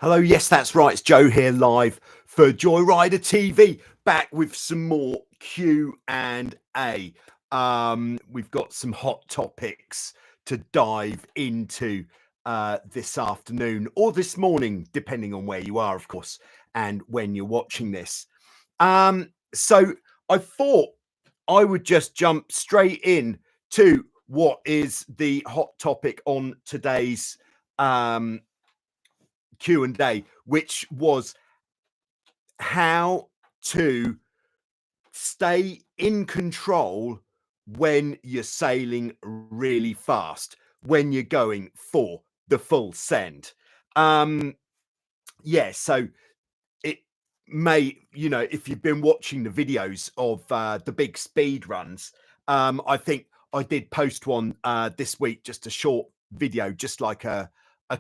Hello, yes, that's right. It's Joe here live for Joyrider TV, back with some more Q&A. We've got some hot topics to dive into this afternoon or this morning, depending on where you are, of course, and when you're watching this. So I thought I would just jump straight in to what is the hot topic on today's Q&A, which was how to stay in control when you're sailing really fast, when you're going for the full send. So it may, if you've been watching the videos of the big speed runs, I think I did post one this week, just a short video, just like a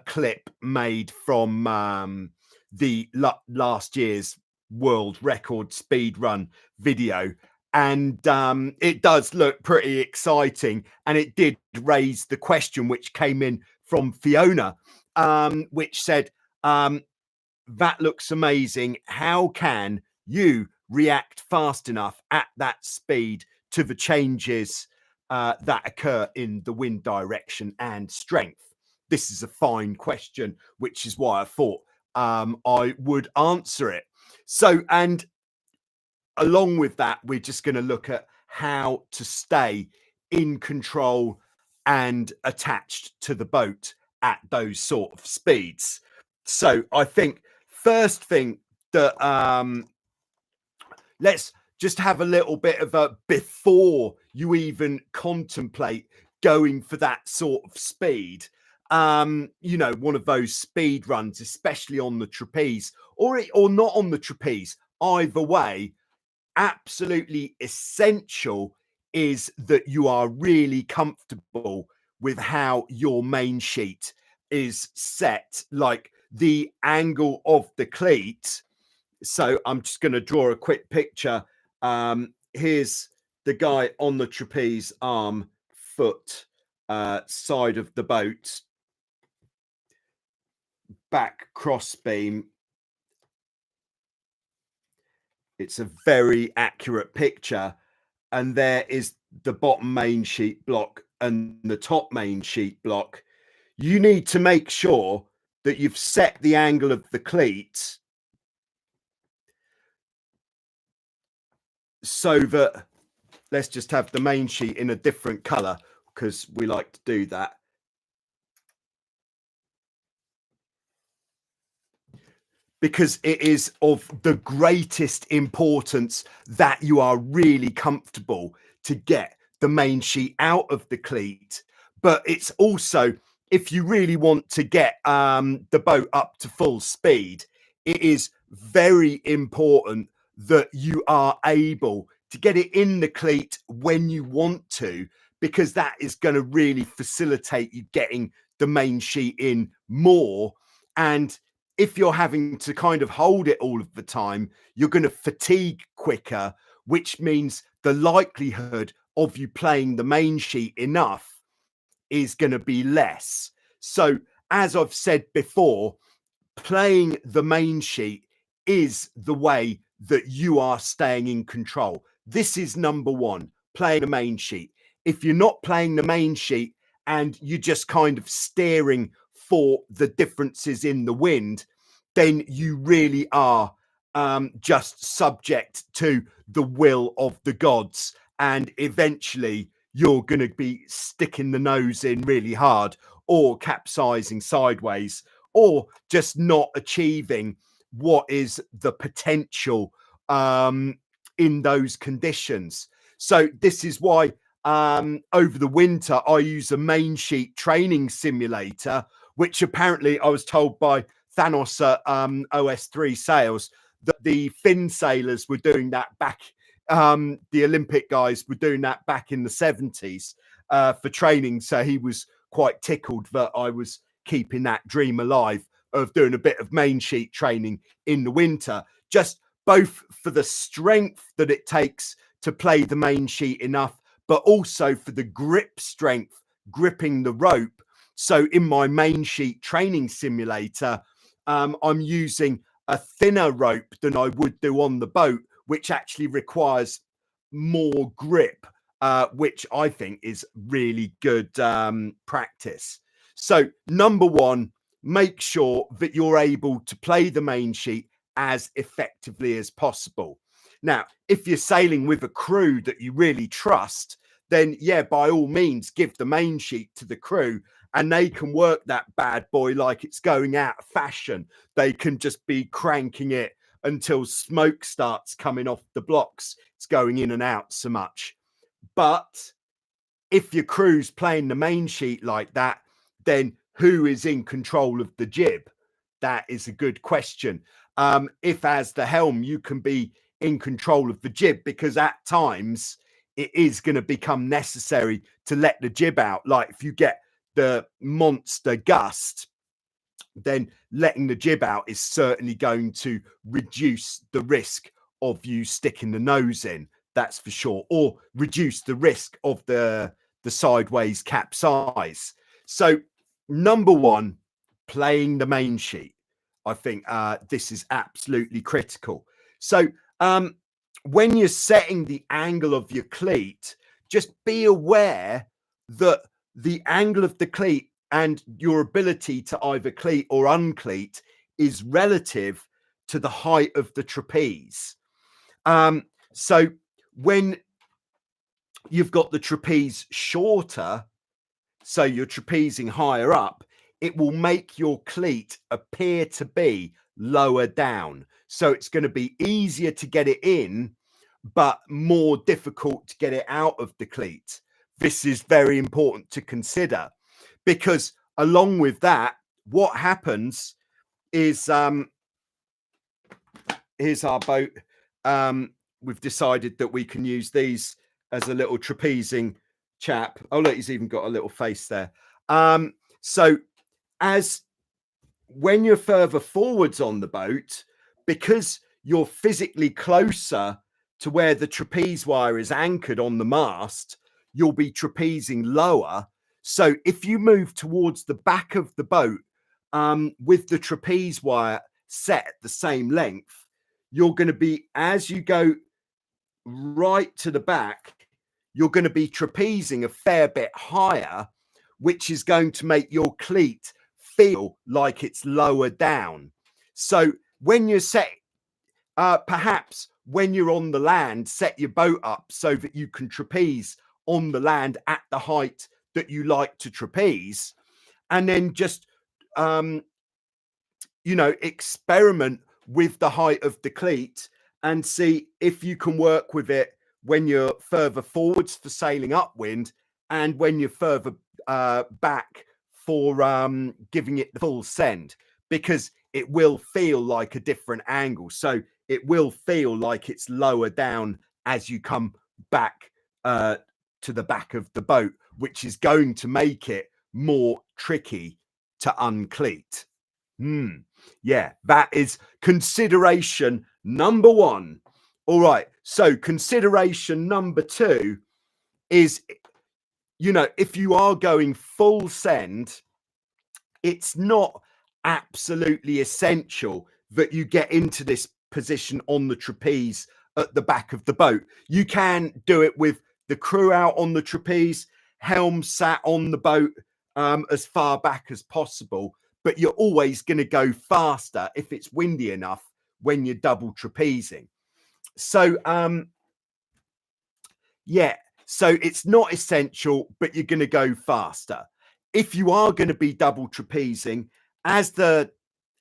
clip made from the last year's world record speed run video. And it does look pretty exciting. And it did raise the question, which came in from Fiona, which said, that looks amazing. How can you react fast enough at that speed to the changes that occur in the wind direction and strength? This is a fine question, which is why I thought I would answer it. So, and along with that, we're just going to look at how to stay in control and attached to the boat at those sort of speeds. So I think first thing that let's just have a little bit of a before you even contemplate going for that sort of speed. One of those speed runs, especially on the trapeze or not on the trapeze, either way, absolutely essential is that you are really comfortable with how your main sheet is set, like the angle of the cleat. So I'm just going to draw a quick picture. Here's the guy on the trapeze arm, foot, side of the boat, back cross beam. It's a very accurate picture. And there is the bottom main sheet block and the top main sheet block. You need to make sure that you've set the angle of the cleat so that, let's just have the main sheet in a different color because we like to do that. Because it is of the greatest importance that you are really comfortable to get the main sheet out of the cleat. But it's also, if you really want to get the boat up to full speed, it is very important that you are able to get it in the cleat when you want to, because that is going to really facilitate you getting the main sheet in more. And if you're having to kind of hold it all of the time, you're going to fatigue quicker, which means the likelihood of you playing the main sheet enough is going to be less. So, as I've said before, playing the main sheet is the way that you are staying in control. This is number one, playing the main sheet. If you're not playing the main sheet and you're just kind of steering for the differences in the wind, then you really are just subject to the will of the gods. And eventually you're going to be sticking the nose in really hard, or capsizing sideways, or just not achieving what is the potential in those conditions. So this is why over the winter, I use a main sheet training simulator, which apparently I was told by Thanos at OS3 Sales that the Finn sailors were doing that back. The Olympic guys were doing that back in the 70s for training. So he was quite tickled that I was keeping that dream alive of doing a bit of main sheet training in the winter, just both for the strength that it takes to play the main sheet enough, but also for the grip strength, gripping the rope. So in my main sheet training simulator, I'm using a thinner rope than I would do on the boat, which actually requires more grip, which I think is really good practice. So number one, make sure that you're able to play the main sheet as effectively as possible. Now, if you're sailing with a crew that you really trust, then yeah, by all means, give the main sheet to the crew and they can work that bad boy like it's going out of fashion. They can just be cranking it until smoke starts coming off the blocks. It's going in and out so much. But if your crew's playing the main sheet like that, then who is in control of the jib? That is a good question. If as the helm, you can be in control of the jib, because at times it is going to become necessary to let the jib out. Like if you get the monster gust, then letting the jib out is certainly going to reduce the risk of you sticking the nose in. That's for sure, or reduce the risk of the sideways capsize. So number one, playing the main sheet. I think this is absolutely critical. So when you're setting the angle of your cleat, just be aware that the angle of the cleat and your ability to either cleat or uncleat is relative to the height of the trapeze. So when you've got the trapeze shorter, so you're trapezing higher up, it will make your cleat appear to be lower down. So it's going to be easier to get it in, but more difficult to get it out of the cleat. This is very important to consider, because along with that, what happens is, here's our boat. We've decided that we can use these as a little trapezing chap. Oh, look, he's even got a little face there. So as when you're further forwards on the boat, because you're physically closer to where the trapeze wire is anchored on the mast, you'll be trapezing lower. So if you move towards the back of the boat with the trapeze wire set at the same length, you're going to be, as you go right to the back, you're going to be trapezing a fair bit higher, which is going to make your cleat feel like it's lower down. So when you're set, perhaps when you're on the land, set your boat up so that you can trapeze on the land at the height that you like to trapeze, and then just experiment with the height of the cleat and see if you can work with it when you're further forwards for sailing upwind and when you're further back for giving it the full send, because it will feel like a different angle. So it will feel like it's lower down as you come back to the back of the boat, which is going to make it more tricky to uncleat. Yeah, that is consideration number one. All right, so consideration number two is, if you are going full send, it's not absolutely essential that you get into this position on the trapeze at the back of the boat. You can do it with the crew out on the trapeze, helm sat on the boat as far back as possible, but you're always going to go faster if it's windy enough when you're double trapezing. So so it's not essential, but you're going to go faster. If you are going to be double trapezing, as the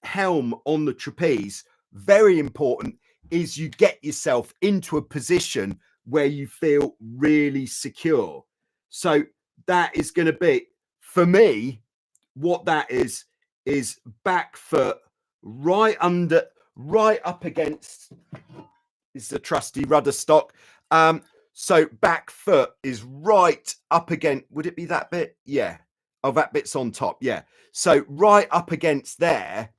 helm on the trapeze, very important is you get yourself into a position where you feel really secure. So that is going to be, for me, what that is back foot right up against is the trusty rudder stock. So back foot is right up against, would it be that bit? Yeah. Oh, that bit's on top. Yeah. So right up against there.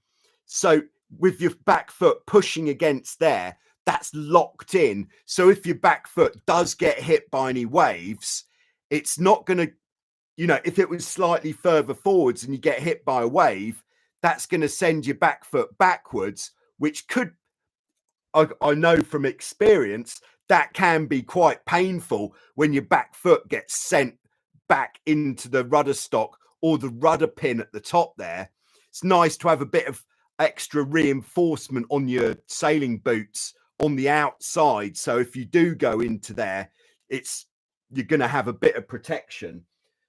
So with your back foot pushing against there, that's locked in. So if your back foot does get hit by any waves, it's not going to, if it was slightly further forwards and you get hit by a wave, that's going to send your back foot backwards, which could, I know from experience, that can be quite painful when your back foot gets sent back into the rudder stock or the rudder pin at the top there. It's nice to have a bit of extra reinforcement on your sailing boots on the outside. So if you do go into there, you're going to have a bit of protection.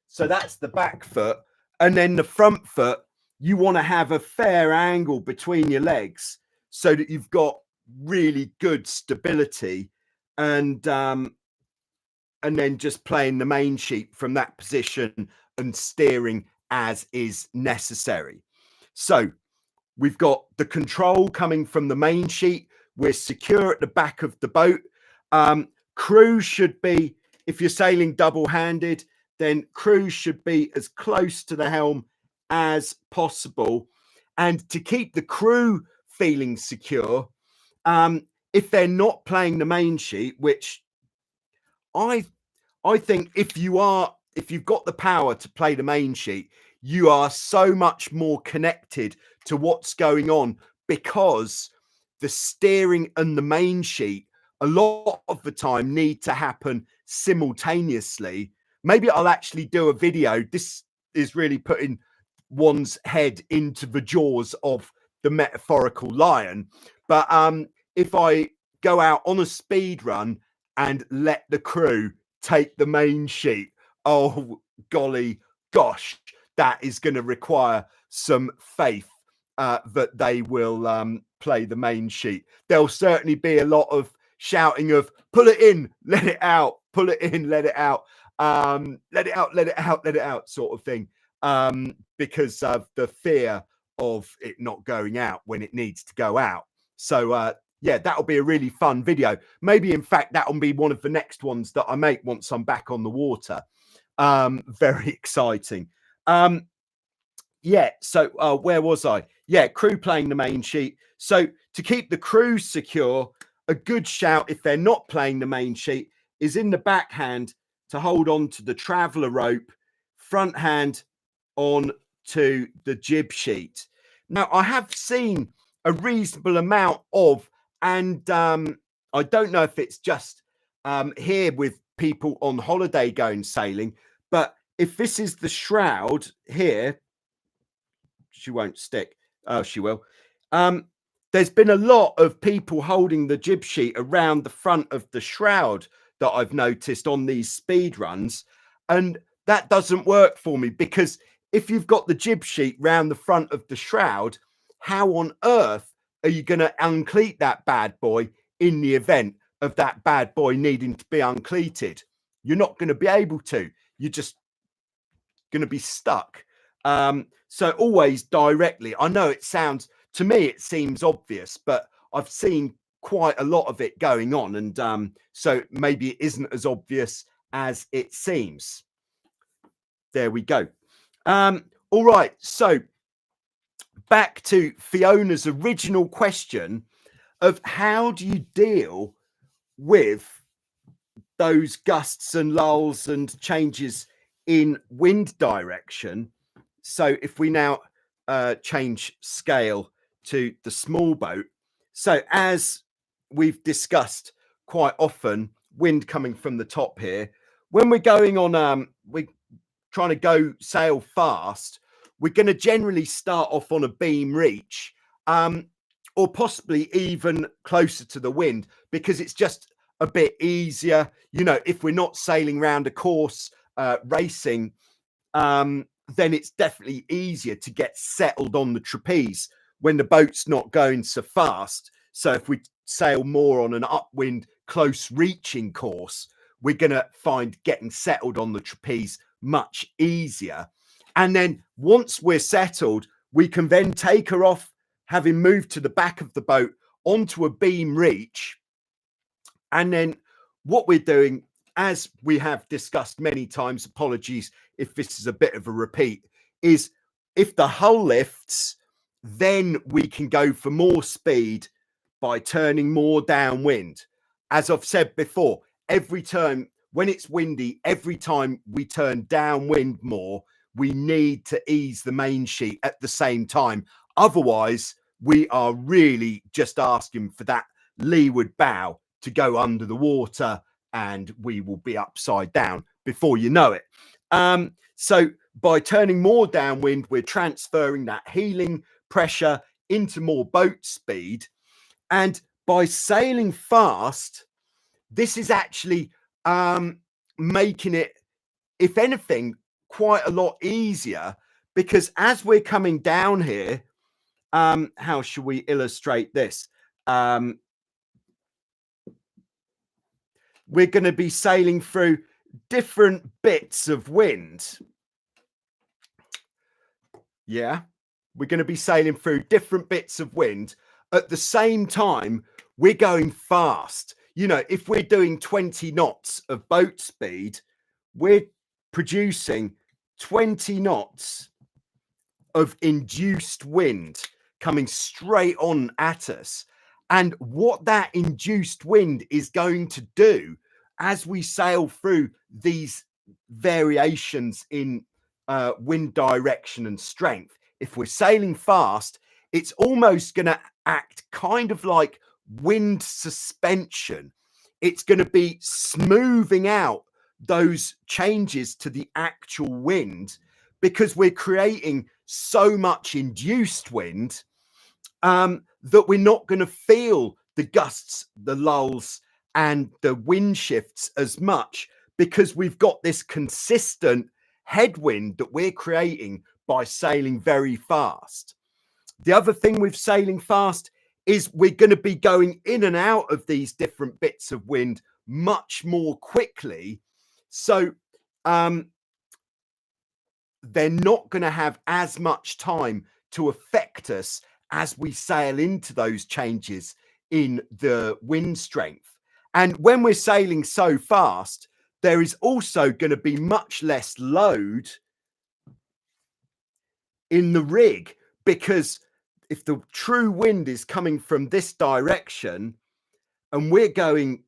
So that's the back foot. And then the front foot, you want to have a fair angle between your legs so that you've got really good stability, and then just playing the main sheet from that position and steering as is necessary. So we've got the control coming from the main sheet. We're secure at the back of the boat. Crew should be, if you're sailing double-handed, then crew should be as close to the helm as possible. And to keep the crew feeling secure, if they're not playing the main sheet, which I think if you've got the power to play the main sheet, you are so much more connected to what's going on, because the steering and the main sheet a lot of the time need to happen simultaneously. Maybe I'll actually do a video. This is really putting one's head into the jaws of the metaphorical lion. But if I go out on a speed run and let the crew take the main sheet, oh golly gosh, that is going to require some faith that they will play the main sheet. There'll certainly be a lot of shouting of pull it in, let it out, pull it in, let it out, let it out, let it out, let it out, sort of thing, because of the fear of it not going out when it needs to go out. So yeah, that'll be a really fun video. Maybe in fact that'll be one of the next ones that I make once I'm back on the water. Very exciting. Yeah, so where was I? Yeah, crew playing the main sheet. So to keep the crew secure, a good shout, if they're not playing the main sheet, is in the backhand to hold on to the traveller rope, front hand on to the jib sheet. Now, I have seen a reasonable amount of, and I don't know if it's just here with people on holiday going sailing, but if this is the shroud here, she won't stick. Oh, she will. There's been a lot of people holding the jib sheet around the front of the shroud that I've noticed on these speed runs. And that doesn't work for me, because if you've got the jib sheet round the front of the shroud, how on earth are you going to uncleat that bad boy in the event of that bad boy needing to be uncleated? You're not going to be able to. You're just going to be stuck. So always directly. I know it sounds, to me, it seems obvious, but I've seen quite a lot of it going on. And so maybe it isn't as obvious as it seems. There we go. All right. So back to Fiona's original question of how do you deal with those gusts and lulls and changes in wind direction. So if we now change scale to the small boat. So as we've discussed quite often, wind coming from the top here, when we're going on, we're trying to go sail fast, we're going to generally start off on a beam reach, or possibly even closer to the wind, because it's just a bit easier. You know, if we're not sailing around a course racing, then it's definitely easier to get settled on the trapeze when the boat's not going so fast. So if we sail more on an upwind, close reaching course, we're going to find getting settled on the trapeze much easier. And then once we're settled, we can then take her off, having moved to the back of the boat onto a beam reach. And then what we're doing, as we have discussed many times, apologies if this is a bit of a repeat, is if the hull lifts, then we can go for more speed by turning more downwind. As I've said before, every turn, when it's windy, every time we turn downwind more, we need to ease the main sheet at the same time. Otherwise, we are really just asking for that leeward bow to go under the water, and we will be upside down before you know it. So by turning more downwind, we're transferring that heeling pressure into more boat speed. And by sailing fast, this is actually making it, if anything, quite a lot easier, because as we're coming down here, how should we illustrate this? We're going to be sailing through different bits of wind. Yeah, we're going to be sailing through different bits of wind. At the same time, we're going fast. You know, if we're doing 20 knots of boat speed, we're producing 20 knots of induced wind coming straight on at us. And what that induced wind is going to do as we sail through these variations in wind direction and strength, if we're sailing fast, it's almost going to act kind of like wind suspension. It's going to be smoothing out those changes to the actual wind, because we're creating so much induced wind that we're not going to feel the gusts, the lulls, and the wind shifts as much, because we've got this consistent headwind that we're creating by sailing very fast. The other thing with sailing fast is we're going to be going in and out of these different bits of wind much more quickly. So they're not going to have as much time to affect us as we sail into those changes in the wind strength. And when we're sailing so fast, there is also going to be much less load in the rig, because if the true wind is coming from this direction and we're going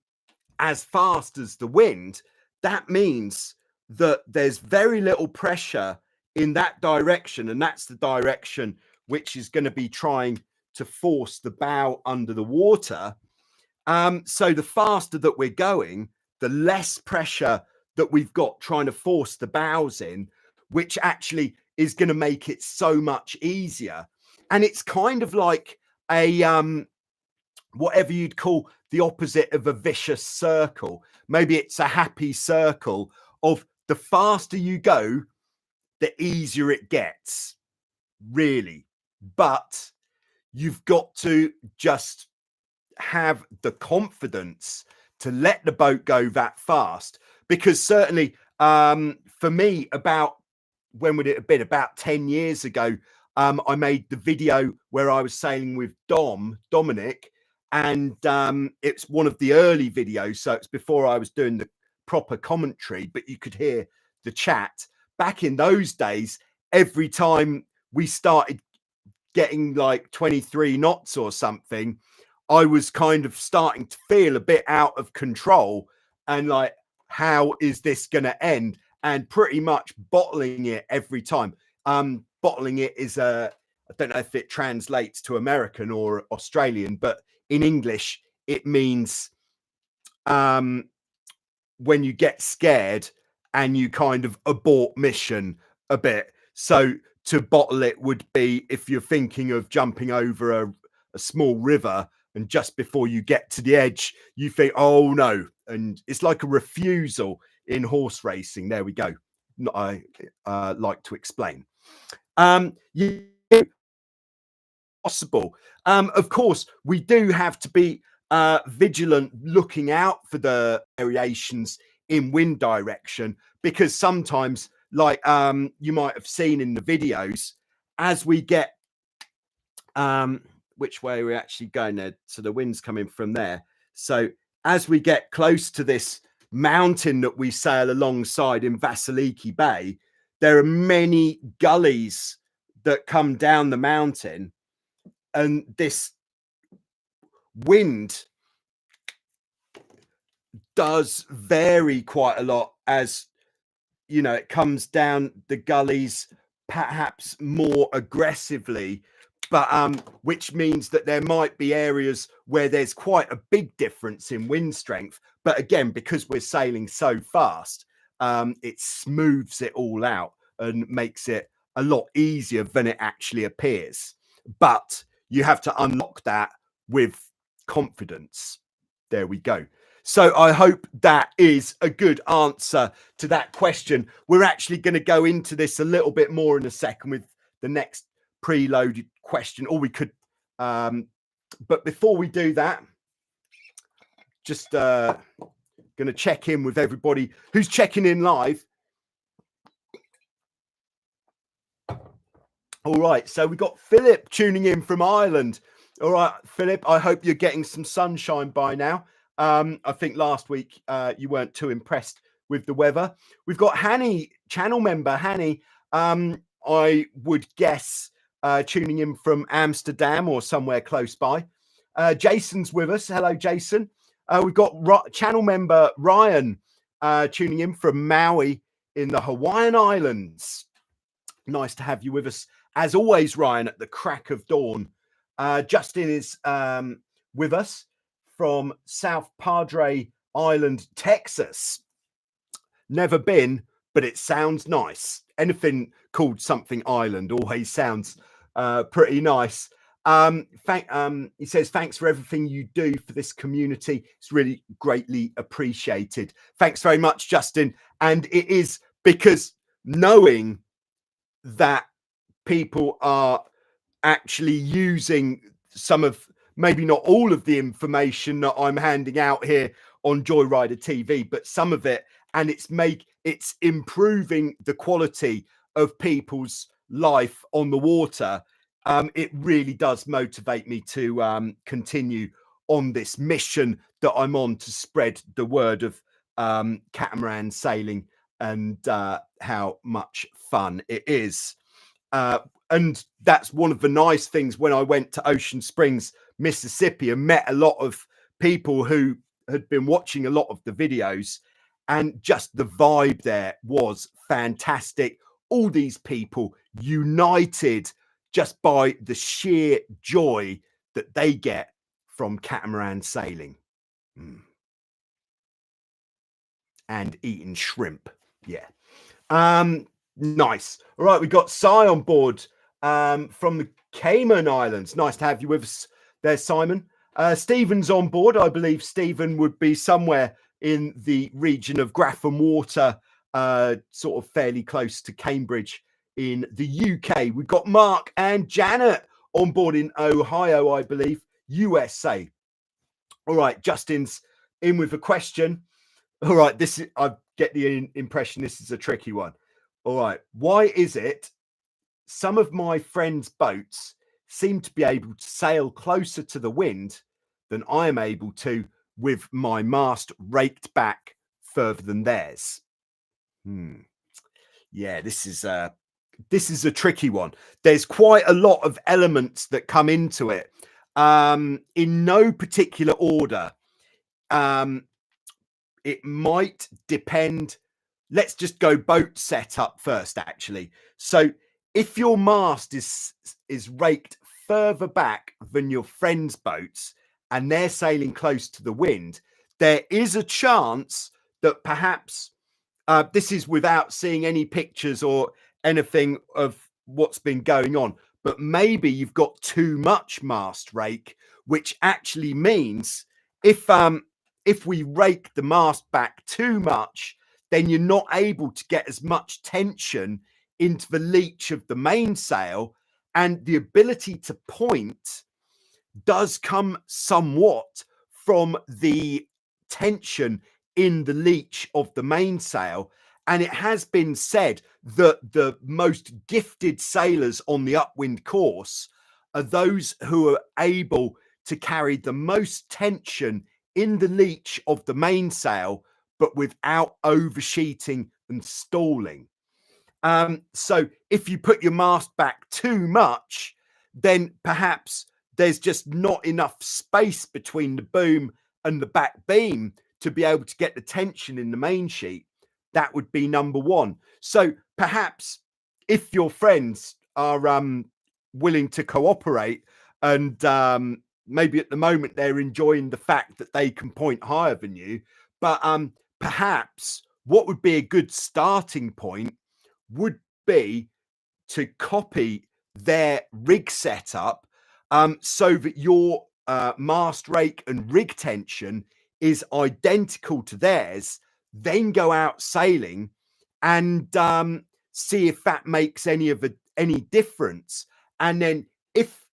as fast as the wind, that means that there's very little pressure in that direction, and that's the direction which is going to be trying to force the bow under the water. So the faster that we're going, the less pressure that we've got trying to force the bows in, which actually is going to make it so much easier. And it's kind of like a whatever you'd call the opposite of a vicious circle. Maybe it's a happy circle of the faster you go, the easier it gets, really. But you've got to just have the confidence to let the boat go that fast, because certainly for me, about, when would it have been, about 10 years ago, I made the video where I was sailing with Dominic, and it's one of the early videos, so it's before I was doing the proper commentary, but you could hear the chat. Back in those days, every time we started getting like 23 knots or something, I was kind of starting to feel a bit out of control, and like, how is this going to end? And pretty much bottling it every time. Bottling it is I don't know if it translates to American or Australian, but in English it means when you get scared and you kind of abort mission a bit. So to bottle it would be if you're thinking of jumping over a small river, and just before you get to the edge, you think, oh no. And it's like a refusal in horse racing. There we go. I like to explain. Yeah, possible. Of course, we do have to be vigilant, looking out for the variations in wind direction, because sometimes, like you might have seen in the videos, as we get which way we're actually going there, so the wind's coming from there. So as we get close to this mountain that we sail alongside in Vasiliki Bay, there are many gullies that come down the mountain, and this wind does vary quite a lot as you know, it comes down the gullies perhaps more aggressively, but which means that there might be areas where there's quite a big difference in wind strength. But again, because we're sailing so fast, it smooths it all out and makes it a lot easier than it actually appears. But you have to unlock that with confidence. There we go. So I hope that is a good answer to that question. We're actually going to go into this a little bit more in a second with the next preloaded question, or we could, but before we do that, just going to check in with everybody who's checking in live. All right, so we've got Philip tuning in from Ireland. All right, Philip, I hope you're getting some sunshine by now. I think last week you weren't too impressed with the weather. We've got Hanny, channel member Hanny. I would guess tuning in from Amsterdam or somewhere close by. Jason's with us. Hello, Jason. We've got channel member Ryan tuning in from Maui in the Hawaiian Islands. Nice to have you with us, as always, Ryan, at the crack of dawn. Justin is with us from South Padre Island, Texas. Never been, but it sounds nice. Anything called something island always sounds pretty nice. He says, thanks for everything you do for this community. It's really greatly appreciated. Thanks very much, Justin. And it is because knowing that people are actually using some of, maybe not all of the information that I'm handing out here on Joyrider TV, but some of it, and it's improving the quality of people's life on the water. It really does motivate me to continue on this mission that I'm on to spread the word of catamaran sailing and how much fun it is. And that's one of the nice things when I went to Ocean Springs, Mississippi, and met a lot of people who had been watching a lot of the videos, and just the vibe there was fantastic. All these people united just by the sheer joy that they get from catamaran sailing. And eating shrimp. Yeah. Nice. All right, we've got Sai on board from the Cayman Islands. Nice to have you with us there, Simon. Stephen's on board. I believe Stephen would be somewhere in the region of Grafham Water, sort of fairly close to Cambridge in the UK. We've got Mark and Janet on board in Ohio, I believe, USA. All right, Justin's in with a question. All right, I get the impression this is a tricky one. All right, why is it some of my friends' boats seem to be able to sail closer to the wind than I am able to with my mast raked back further than theirs? Yeah, this is a tricky one. There's quite a lot of elements that come into it. In no particular order. It might depend. Let's just go boat setup first, actually. So if your mast is raked further back than your friend's boats and they're sailing close to the wind, there is a chance that perhaps this is without seeing any pictures or anything of what's been going on, but maybe you've got too much mast rake, which actually means if we rake the mast back too much, then you're not able to get as much tension into the leach of the mainsail, and the ability to point does come somewhat from the tension in the leach of the mainsail. And it has been said that the most gifted sailors on the upwind course are those who are able to carry the most tension in the leach of the mainsail, but without oversheeting and stalling. So if you put your mast back too much, then perhaps there's just not enough space between the boom and the back beam to be able to get the tension in the main sheet. That would be number one. So perhaps if your friends are willing to cooperate, and maybe at the moment they're enjoying the fact that they can point higher than you, but perhaps what would be a good starting point would be to copy their rig setup, so that your mast rake and rig tension is identical to theirs, then go out sailing and see if that makes any difference. And then if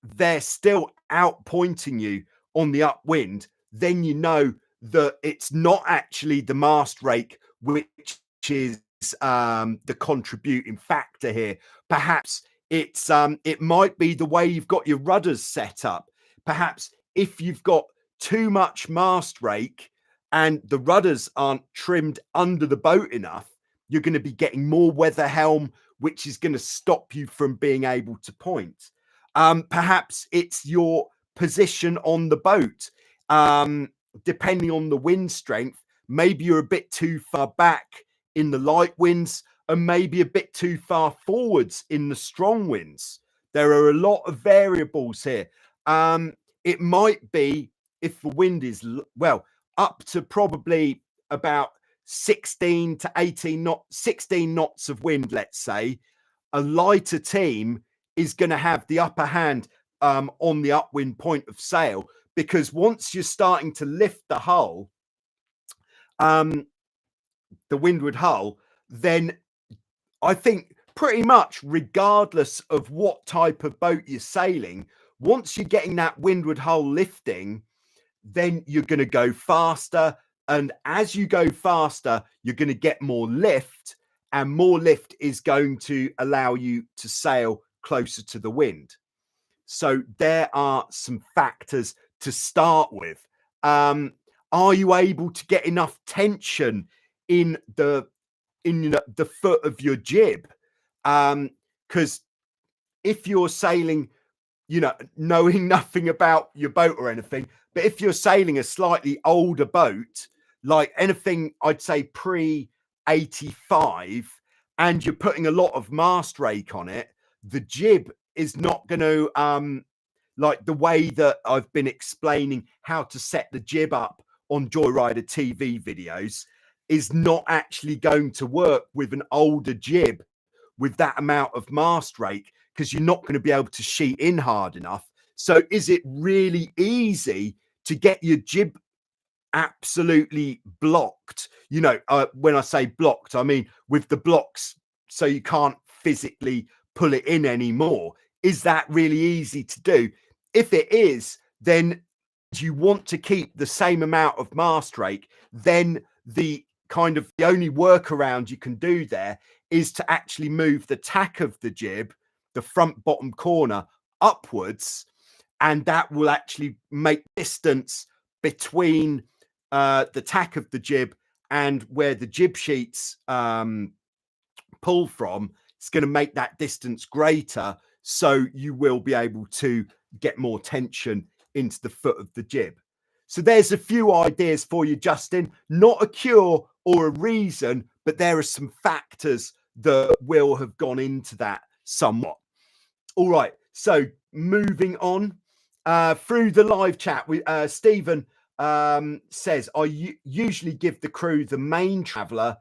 they're still out pointing you on the upwind, then you know that it's not actually the mast rake which is the contributing factor here. Perhaps it might be the way you've got your rudders set up. Perhaps if you've got too much mast rake and the rudders aren't trimmed under the boat enough, you're going to be getting more weather helm, which is going to stop you from being able to point. Perhaps it's your position on the boat. Depending on the wind strength, maybe you're a bit too far back in the light winds and maybe a bit too far forwards in the strong winds. There are a lot of variables here. It might be, if the wind is, well, up to probably about 16 to 18 knots, 16 knots of wind, let's say, a lighter team is going to have the upper hand on the upwind point of sail, because once you're starting to lift the hull, the windward hull, then I think pretty much regardless of what type of boat you're sailing, once you're getting that windward hull lifting, then you're going to go faster. And as you go faster, you're going to get more lift, and more lift is going to allow you to sail closer to the wind. So there are some factors to start with. Are you able to get enough tension in the foot of your jib? Because if you're sailing, knowing nothing about your boat or anything, but if you're sailing a slightly older boat, like anything I'd say pre-85, and you're putting a lot of mast rake on it, the jib is not going to, like the way that I've been explaining how to set the jib up on Joyrider TV videos, is not actually going to work with an older jib with that amount of mast rake, because you're not going to be able to sheet in hard enough. So is it really easy to get your jib absolutely blocked? When I say blocked, I mean with the blocks so you can't physically pull it in anymore. Is that really easy to do? If it is, then you want to keep the same amount of mast rake, then the only workaround you can do there is to actually move the tack of the jib, the front bottom corner, upwards, and that will actually make distance between the tack of the jib and where the jib sheets pull from. It's going to make that distance greater, so you will be able to get more tension into the foot of the jib. So there's a few ideas for you, Justin. Not a cure or a reason, but there are some factors that will have gone into that somewhat. All right, so moving on through the live chat, Stephen says, I usually give the crew the main traveller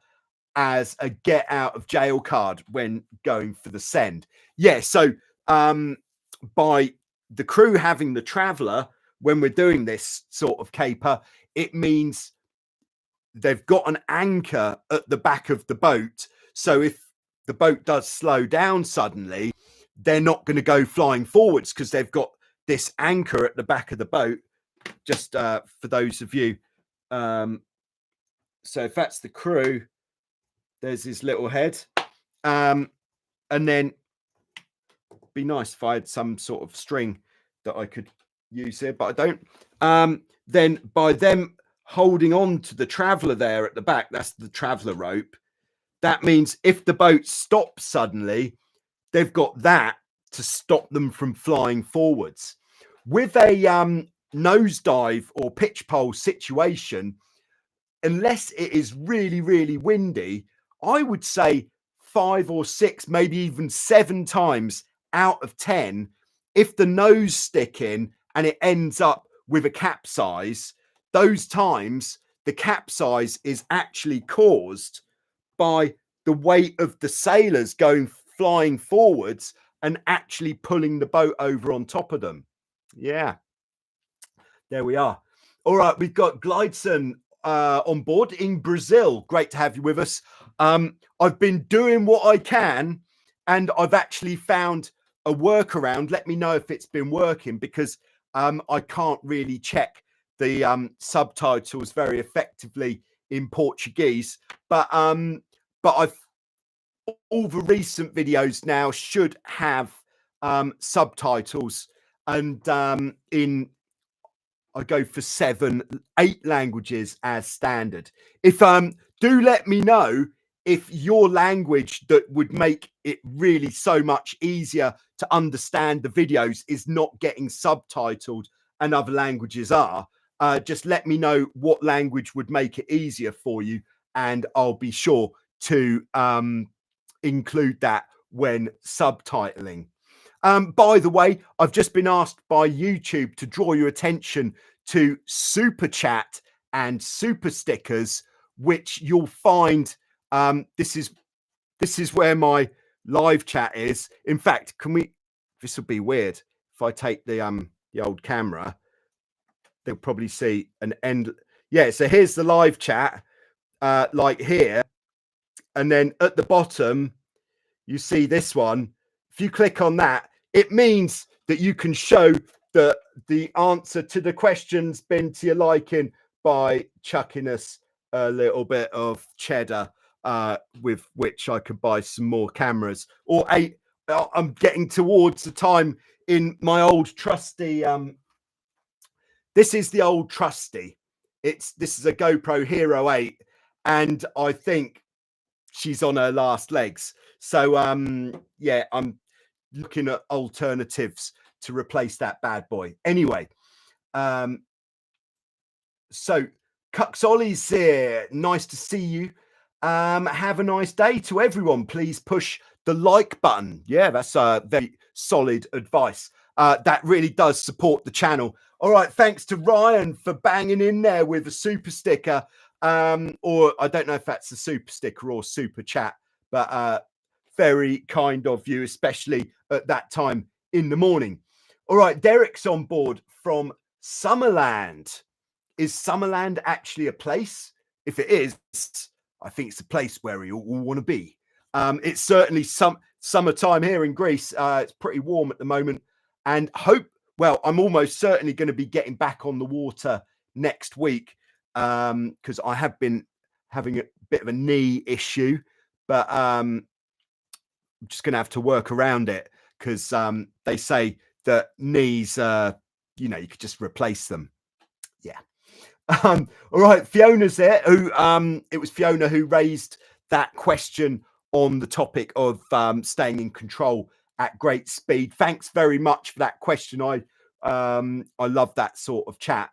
as a get out of jail card when going for the send. Yeah, so by the crew having the traveller when we're doing this sort of caper, it means they've got an anchor at the back of the boat. So if the boat does slow down suddenly, they're not going to go flying forwards because they've got this anchor at the back of the boat. Just for those of you. So if that's the crew, there's his little head. And then be nice if I had some sort of string that I could use here, but I don't. Then by them holding on to the traveller there at the back, that's the traveller rope. That means if the boat stops suddenly, they've got that to stop them from flying forwards. With a nosedive or pitch pole situation, unless it is really, really windy, I would say 5 or 6, maybe even 7 times out of 10, if the nose stick in and it ends up with a capsize, those times the capsize is actually caused by the weight of the sailors going flying forwards and actually pulling the boat over on top of them. Yeah, there we are. All right, we've got Glideson on board in Brazil. Great to have you with us. I've been doing what I can, and I've actually found a workaround. Let me know if it's been working, because I can't really check the subtitles very effectively in Portuguese. But I've all the recent videos now should have subtitles, and in I go for 7, 8 languages as standard. If do let me know if your language that would make it really so much easier to understand the videos is not getting subtitled and other languages are. Just let me know what language would make it easier for you, and I'll be sure to include that when subtitling. By the way, I've just been asked by YouTube to draw your attention to super chat and super stickers, which you'll find. This is where my live chat is. In fact, can we? This will be weird if I take the old camera. They'll probably see an end. Yeah, so here's the live chat, like here, and then at the bottom you see this one. If you click on that, it means that you can show the answer to the question's been to your liking by chucking us a little bit of cheddar, with which I could buy some more cameras. Or I'm getting towards the time in my old trusty. This is the old trusty. This is a GoPro Hero 8, and I think she's on her last legs. So yeah, I'm looking at alternatives to replace that bad boy. Anyway, so Cuxolly's here. Nice to see you. Have a nice day to everyone. Please push the like button. Yeah, that's very solid advice. That really does support the channel. All right, thanks to Ryan for banging in there with a super sticker. Or I don't know if that's a super sticker or super chat, but very kind of you, especially at that time in the morning. All right, Derek's on board from Summerland. Is Summerland actually a place? If it is, I think it's a place where we all want to be. It's certainly summertime here in Greece. It's pretty warm at the moment, and I'm almost certainly going to be getting back on the water next week, because I have been having a bit of a knee issue, but I'm just going to have to work around it, because they say that knees, you could just replace them. Yeah. All right, Fiona's there. It was Fiona who raised that question on the topic of staying in control at great speed. Thanks very much for that question. I love that sort of chat.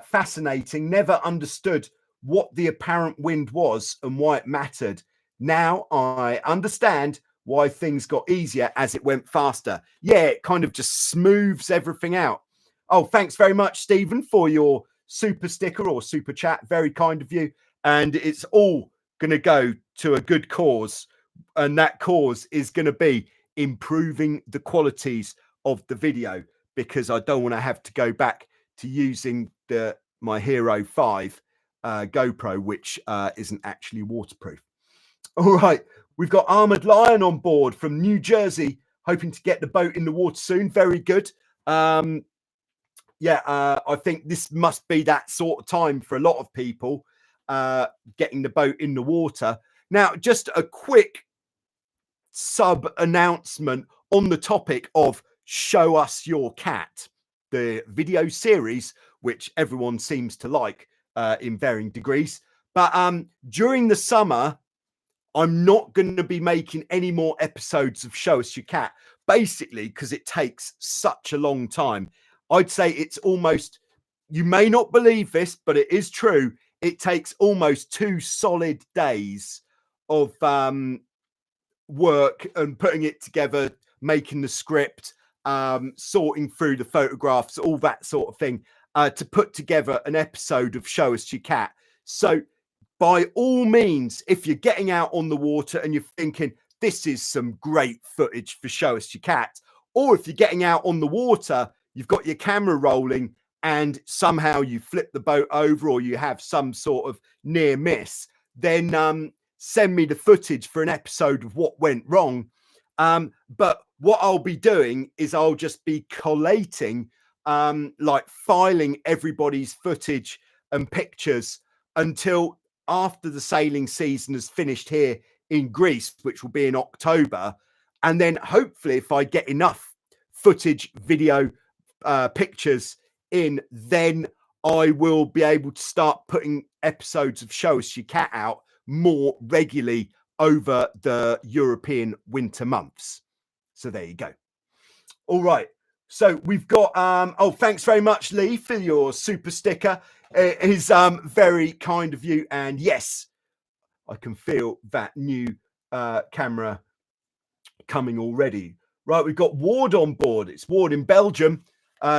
Fascinating. Never understood what the apparent wind was and why it mattered. Now I understand why things got easier as it went faster. Yeah, it kind of just smooths everything out. Oh, thanks very much, Stephen, for your super sticker or super chat. Very kind of you. And it's all going to go to a good cause. And that cause is going to be improving the qualities of the video, because I don't want to have to go back to using my Hero 5 GoPro, which isn't actually waterproof. All right, we've got Armored Lion on board from New Jersey, hoping to get the boat in the water soon. Very good. Yeah, I think this must be that sort of time for a lot of people, getting the boat in the water. Now, just a quick sub announcement on the topic of Show Us Your Cat, the video series, which everyone seems to like in varying degrees. But during the summer, I'm not going to be making any more episodes of Show Us Your Cat, basically because it takes such a long time. I'd say it's almost, you may not believe this, but it is true. it takes almost 2 solid days of work and putting it together, making the script, sorting through the photographs, all that sort of thing, to put together an episode of Show Us Your Cat. So by all means, if you're getting out on the water and you're thinking this is some great footage for Show Us Your Cat, or if you're getting out on the water, you've got your camera rolling and somehow you flip the boat over or you have some sort of near miss, then send me the footage for an episode of what went wrong. But what I'll be doing is I'll just be collating, like filing everybody's footage and pictures until after the sailing season has finished here in Greece, which will be in October. And then hopefully if I get enough footage, video, pictures in, then I will be able to start putting episodes of Show Us Your Cat out more regularly over the European winter months. So there you go. All right. So we've got, oh, thanks very much, Lee, for your super sticker. It is very kind of you. And yes, I can feel that new camera coming already. Right, we've got Ward on board. It's Ward in Belgium.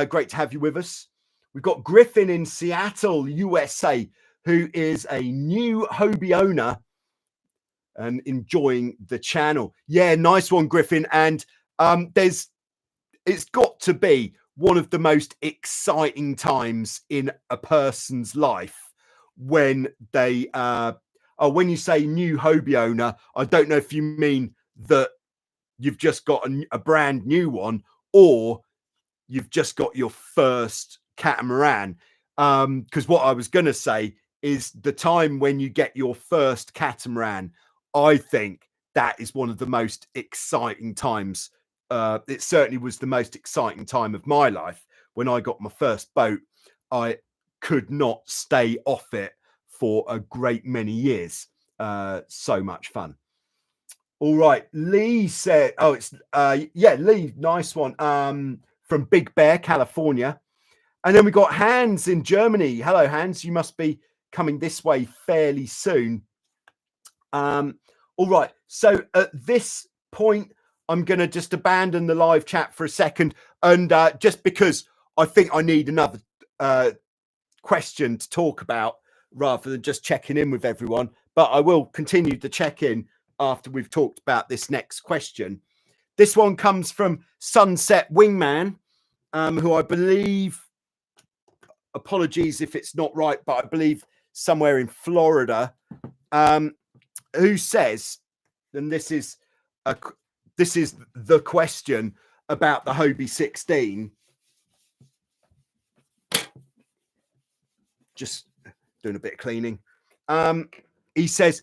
Great to have you with us. We've got Griffin in Seattle, USA, who is a new Hobie owner and enjoying the channel. Yeah, nice one, Griffin. And it's got to be one of the most exciting times in a person's life when they when you say new Hobie owner, I don't know if you mean that you've just got a brand new one or you've just got your first catamaran. Because what I was going to say is the time when you get your first catamaran, I think that is one of the most exciting times. It certainly was the most exciting time of my life. When I got my first boat, I could not stay off it for a great many years. So much fun. All right, Lee said, oh, it's yeah, Lee, nice one. From Big Bear, California. And then we got Hans in Germany. Hello, Hans. You must be coming this way fairly soon. All right. So at this point, I'm going to just abandon the live chat for a second. And just because I think I need another question to talk about rather than just checking in with everyone. But I will continue to check in after we've talked about this next question. This one comes from Sunset Wingman, who I believe, apologies if it's not right, but I believe somewhere in Florida, who says, and this is the question about the Hobie 16. Just doing a bit of cleaning. He says,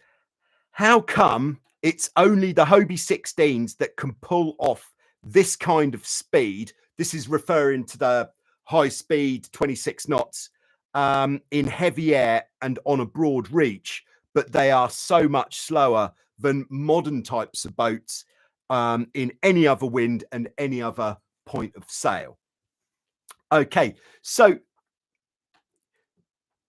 how come it's only the Hobie 16s that can pull off this kind of speed? This is referring to the high speed, 26 knots, in heavy air and on a broad reach, but they are so much slower than modern types of boats in any other wind and any other point of sail. Okay, so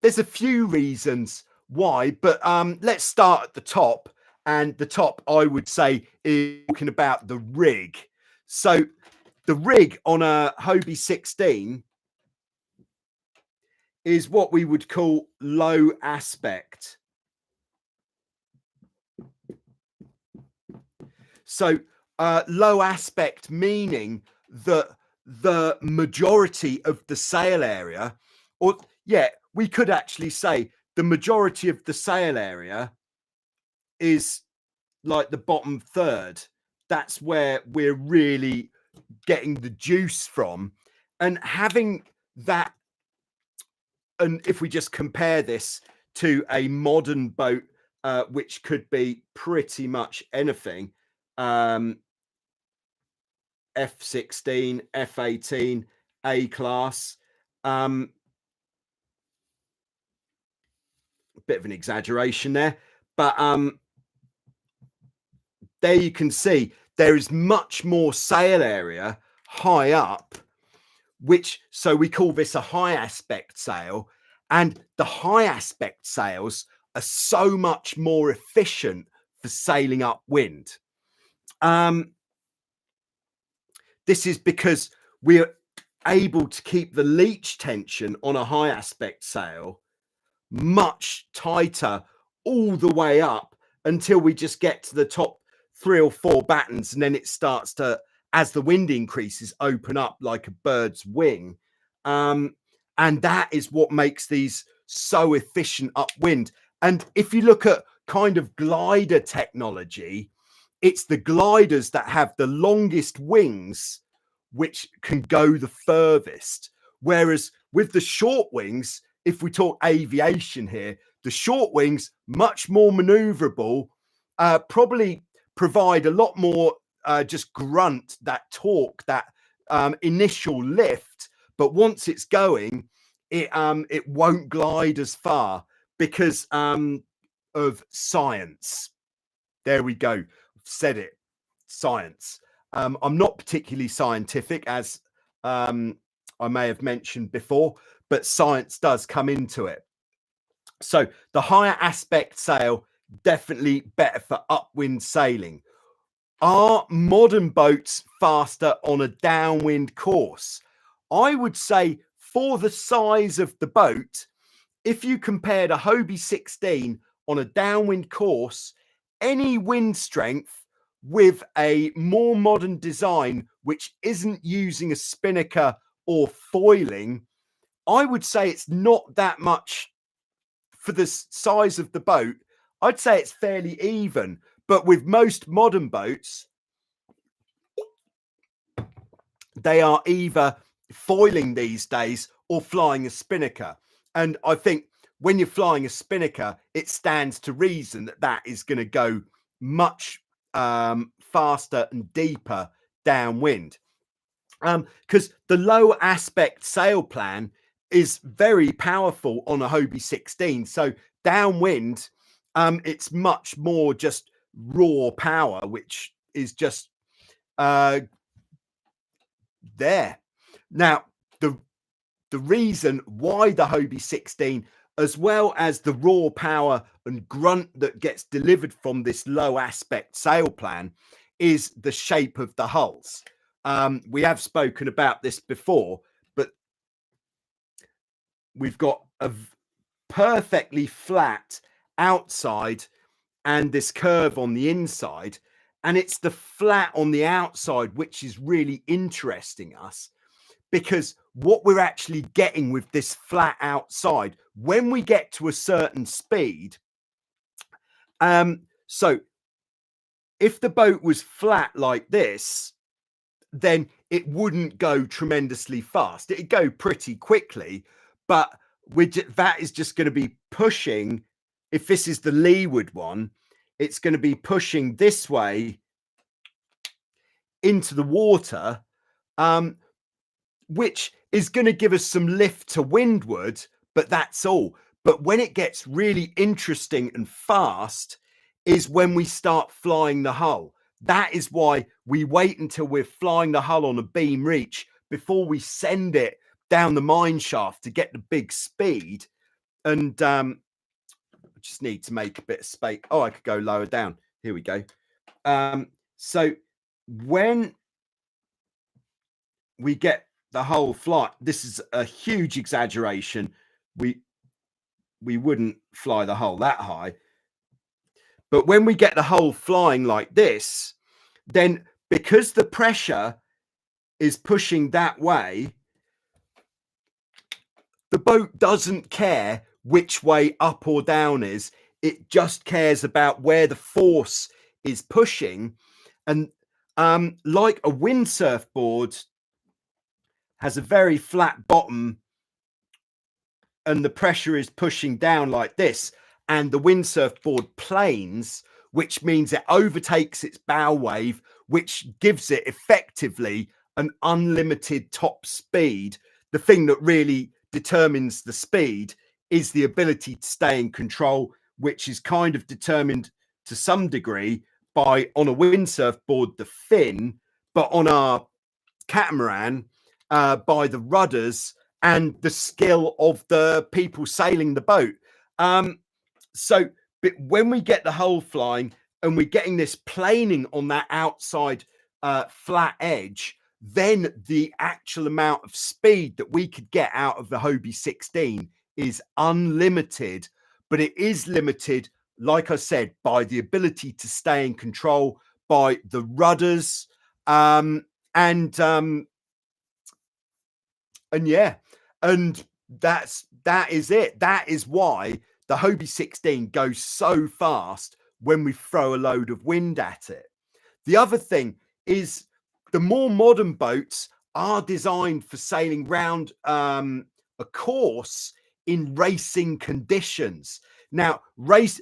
there's a few reasons why, but let's start at the top. And the top, I would say, is talking about the rig. So the rig on a Hobie 16 is what we would call low aspect. So low aspect meaning that the majority of the sail area, or yeah, we could actually say the majority of the sail area is like the bottom third. That's where we're really getting the juice from. And having that, and if we just compare this to a modern boat, which could be pretty much anything, F16, F18, A class, bit of an exaggeration there, but there you can see there is much more sail area high up, which, so we call this a high aspect sail. And the high aspect sails are so much more efficient for sailing upwind. This is because we're able to keep the leech tension on a high aspect sail much tighter all the way up until we just get to the top 3 or 4 battens, and then it starts to, as the wind increases, open up like a bird's wing. And that is what makes these so efficient upwind. And if you look at kind of glider technology, it's the gliders that have the longest wings which can go the furthest. Whereas with the short wings, if we talk aviation here, the short wings, much more maneuverable, probably provide a lot more just grunt, that torque, that initial lift. But once it's going, it won't glide as far because of science. There we go. Said it. Science. I'm not particularly scientific, as I may have mentioned before, but science does come into it. So the higher aspect sail, definitely better for upwind sailing. Are modern boats faster on a downwind course? I would say for the size of the boat, if you compared a Hobie 16 on a downwind course, any wind strength with a more modern design, which isn't using a spinnaker or foiling, I would say it's not that much for the size of the boat. I'd say it's fairly even. But with most modern boats, they are either foiling these days or flying a spinnaker. And I think when you're flying a spinnaker, it stands to reason that that is going to go much faster and deeper downwind. Because the low aspect sail plan is very powerful on a Hobie 16. So downwind, it's much more just raw power, which is just there. Now, the reason why the Hobie 16, as well as the raw power and grunt that gets delivered from this low aspect sail plan, is the shape of the hulls. We have spoken about this before, but we've got a perfectly flat outside and this curve on the inside. And it's the flat on the outside which is really interesting us, because what we're actually getting with this flat outside, when we get to a certain speed, so if the boat was flat like this, then it wouldn't go tremendously fast. It'd go pretty quickly, but that is just going to be pushing. If this is the leeward one, it's going to be pushing this way into the water, which is going to give us some lift to windward, but that's all. But when it gets really interesting and fast is when we start flying the hull. That is why we wait until we're flying the hull on a beam reach before we send it down the mine shaft to get the big speed. And I just need to make a bit of space. Oh, I could go lower down. Here we go. So when we get the whole flight, this is a huge exaggeration. We wouldn't fly the hull that high. But when we get the hull flying like this, then because the pressure is pushing that way, the boat doesn't care which way up or down is. It just cares about where the force is pushing. And like a windsurf board has a very flat bottom and the pressure is pushing down like this, and the windsurf board planes, which means it overtakes its bow wave, which gives it effectively an unlimited top speed. The thing that really determines the speed is the ability to stay in control, which is kind of determined to some degree by, on a windsurf board, the fin, but on our catamaran, by the rudders and the skill of the people sailing the boat. So but when we get the hull flying and we're getting this planing on that outside flat edge, then the actual amount of speed that we could get out of the Hobie 16 is unlimited, but it is limited, like I said, by the ability to stay in control, by the rudders, and yeah, and that is it. That is why the Hobie 16 goes so fast when we throw a load of wind at it. The other thing is the more modern boats are designed for sailing round a course in racing conditions. Now, most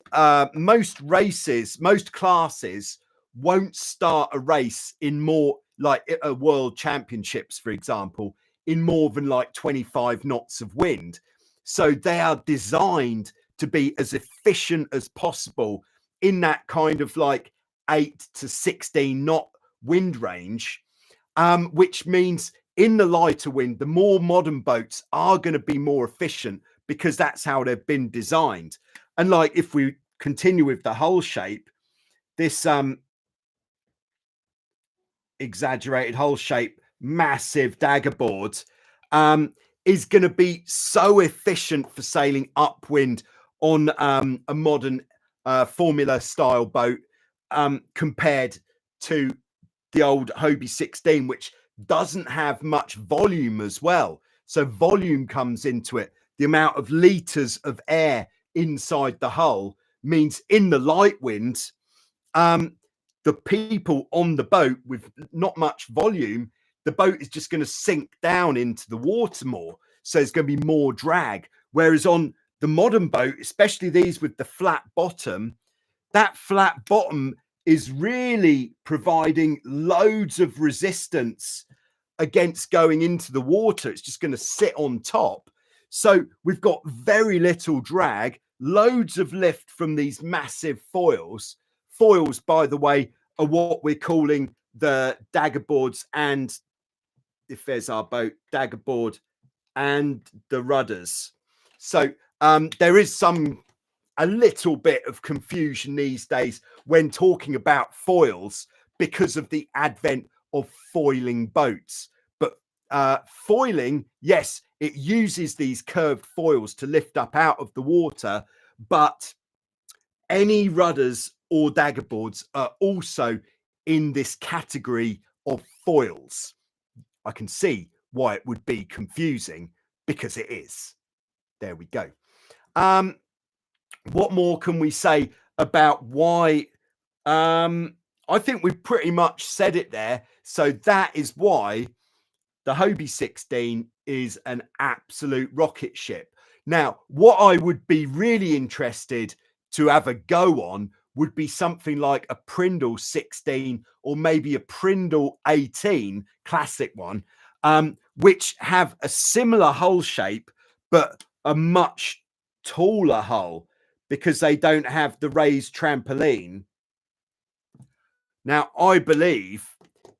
classes won't start a race in more like a world championships, for example, in more than like 25 knots of wind. So they are designed to be as efficient as possible in that kind of like 8 to 16 knot wind range, which means in the lighter wind, the more modern boats are going to be more efficient because that's how they've been designed. And like if we continue with the hull shape, this exaggerated hull shape, massive dagger board is going to be so efficient for sailing upwind on a modern formula style boat compared to the old Hobie 16, which doesn't have much volume as well. So volume comes into it. The amount of liters of air inside the hull means in the light winds, the people on the boat with not much volume, the boat is just going to sink down into the water more. So there's going to be more drag. Whereas on the modern boat, especially these with the flat bottom, that flat bottom is really providing loads of resistance against going into the water. It's just going to sit on top. So we've got very little drag, loads of lift from these massive foils. Foils, by the way, are what we're calling the dagger boards, and if there's our boat, dagger board and the rudders. So there is a little bit of confusion these days when talking about foils because of the advent of foiling boats. But foiling, yes, it uses these curved foils to lift up out of the water, but any rudders or dagger boards are also in this category of foils. I can see why it would be confusing because it is. There we go. What more can we say about why? I think we've pretty much said it there. So that is why the Hobie 16 is an absolute rocket ship. Now, what I would be really interested to have a go on would be something like a Prindle 16 or maybe a Prindle 18 classic one, which have a similar hull shape, but a much taller hull because they don't have the raised trampoline. Now, I believe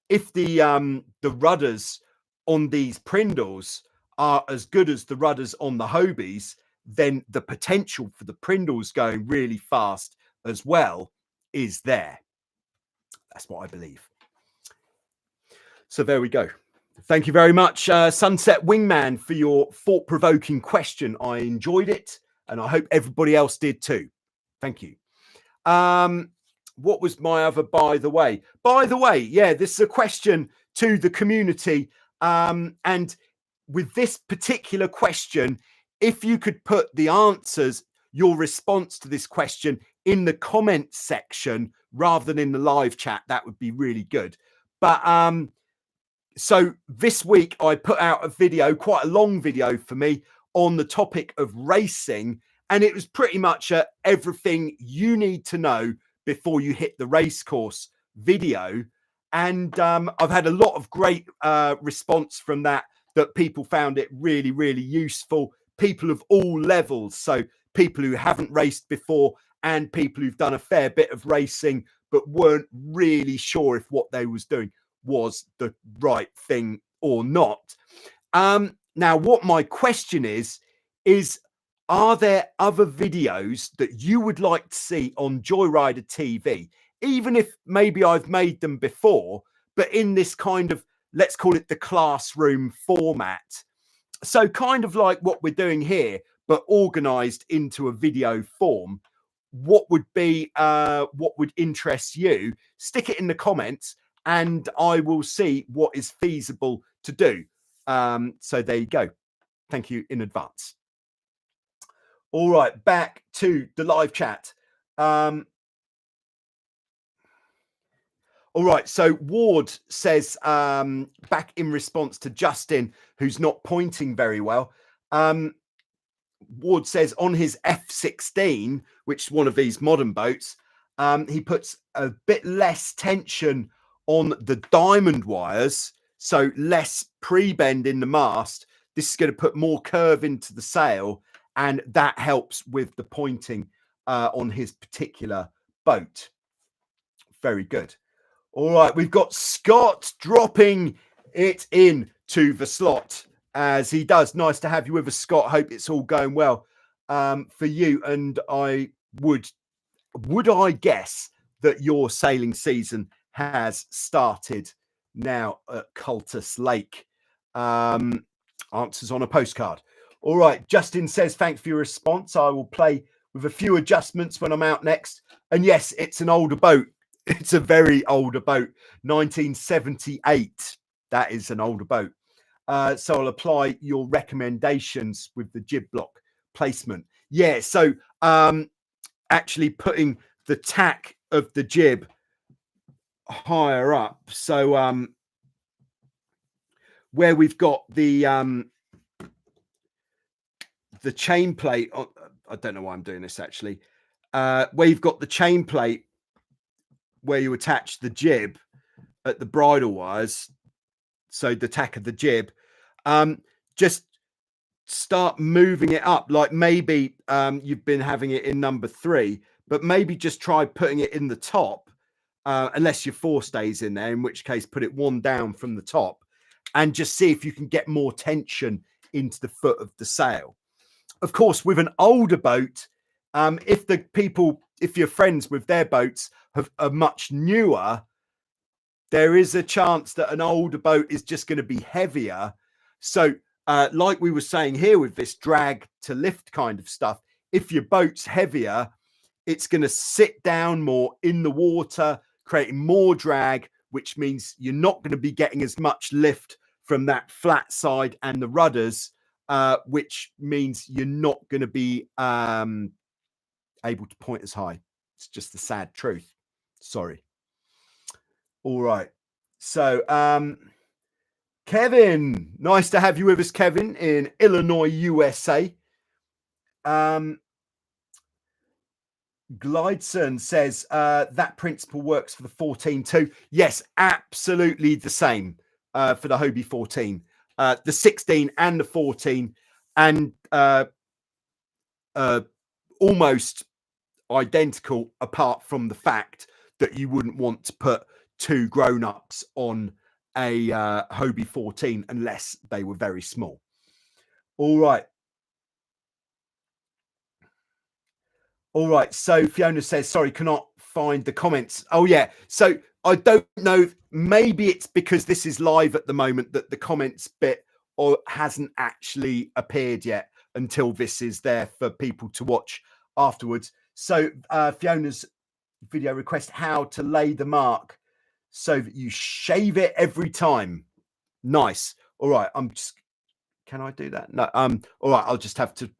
if the rudders on these Prindles are as good as the rudders on the Hobies, then the potential for the Prindles going really fast as well is there. That's what I believe. So there we go. Thank you very much, Sunset Wingman, for your thought-provoking question. I enjoyed it, and I hope everybody else did too. Thank you. What was my other by the way? By the way, yeah, this is a question to the community. And with this particular question, if you could put the answers, your response to this question in the comments section rather than in the live chat, that would be really good. But so this week I put out a video, quite a long video for me, on the topic of racing. And it was pretty much everything you need to know before you hit the race course video. And I've had a lot of great response from that people found it really, really useful. People of all levels. So people who haven't raced before and people who've done a fair bit of racing but weren't really sure if what they was doing was the right thing or not. now what my question is are there other videos that you would like to see on Joyrider TV, even if maybe I've made them before, but in this kind of, let's call it the classroom format? So kind of like what we're doing here, but organized into a video form. What would interest you? Stick it in the comments and I will see what is feasible to do. So there you go. Thank you in advance. All right, back to the live chat. All right, so Ward says, back in response to Justin, who's not pointing very well, Ward says on his F16, which is one of these modern boats, he puts a bit less tension on the diamond wires, so less pre-bend in the mast. This is going to put more curve into the sail, and that helps with the pointing on his particular boat. Very good. All right, we've got Scott dropping it in to the slot as he does. Nice to have you with us, Scott. Hope it's all going well for you. And I would I guess that your sailing season has started now at Cultus Lake? Answers on a postcard. All right, Justin says, thanks for your response. I will play with a few adjustments when I'm out next. And yes, it's an older boat. It's a very older boat, 1978. That is an older boat. So I'll apply your recommendations with the jib block placement. Yeah, so actually putting the tack of the jib higher up. So where we've got the chain plate, I don't know why I'm doing this actually, where you've got the chain plate where you attach the jib at the bridle wires, so the tack of the jib, just start moving it up. Like maybe you've been having it in number 3, but maybe just try putting it in the top, unless your forestays in there, in which case put it one down from the top and just see if you can get more tension into the foot of the sail. Of course, with an older boat, if your friends with their boats are much newer, there is a chance that an older boat is just going to be heavier. So like we were saying here with this drag to lift kind of stuff, if your boat's heavier, it's going to sit down more in the water, creating more drag, which means you're not going to be getting as much lift from that flat side and the rudders, which means you're not going to be able to point as high. It's just the sad truth. Sorry. All right. So Kevin, nice to have you with us, Kevin, in Illinois, USA. Glideson says that principle works for the 14 too. Yes, absolutely the same for the Hobie 14, the 16 and the 14, and almost identical, apart from the fact that you wouldn't want to put 2 grown-ups on a Hobie 14 unless they were very small. All right. All right. So Fiona says, sorry, cannot find the comments. Oh, yeah. So I don't know. Maybe it's because this is live at the moment that the comments bit or hasn't actually appeared yet until this is there for people to watch afterwards. So Fiona's video request, how to lay the mark so that you shave it every time. Nice. All right. Can I do that? No. All right. I'll just have to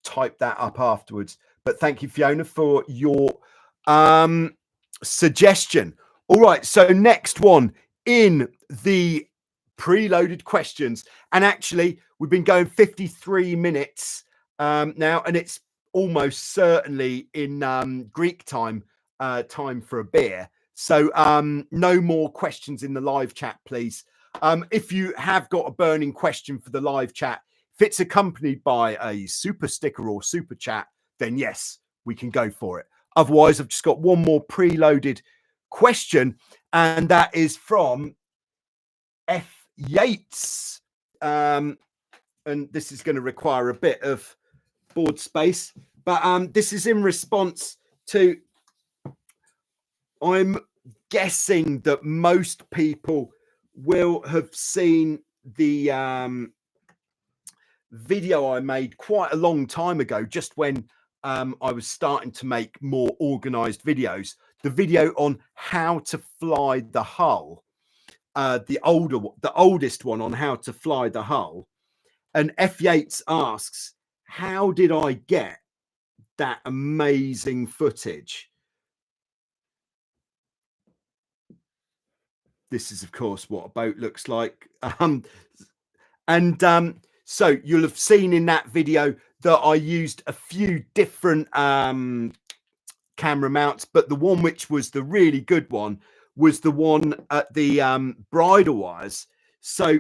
type that up afterwards. But thank you, Fiona, for your suggestion. All right. So next one in the preloaded questions. And actually, we've been going 53 minutes now, and it's almost certainly in Greek time, time for a beer. So no more questions in the live chat, please. If you have got a burning question for the live chat, if it's accompanied by a super sticker or super chat, then yes, we can go for it. Otherwise, I've just got one more preloaded question, and that is from F. Yates. and this is going to require a bit of board space, but this is in response to, I'm guessing that most people will have seen the video I made quite a long time ago, just when I was starting to make more organized videos. The video on how to fly the hull, the oldest one on how to fly the hull. And F. Yates asks, how did I get that amazing footage? This is, of course, what a boat looks like. So you'll have seen in that video that I used a few different camera mounts, but the one which was the really good one was the one at the bridle wires. So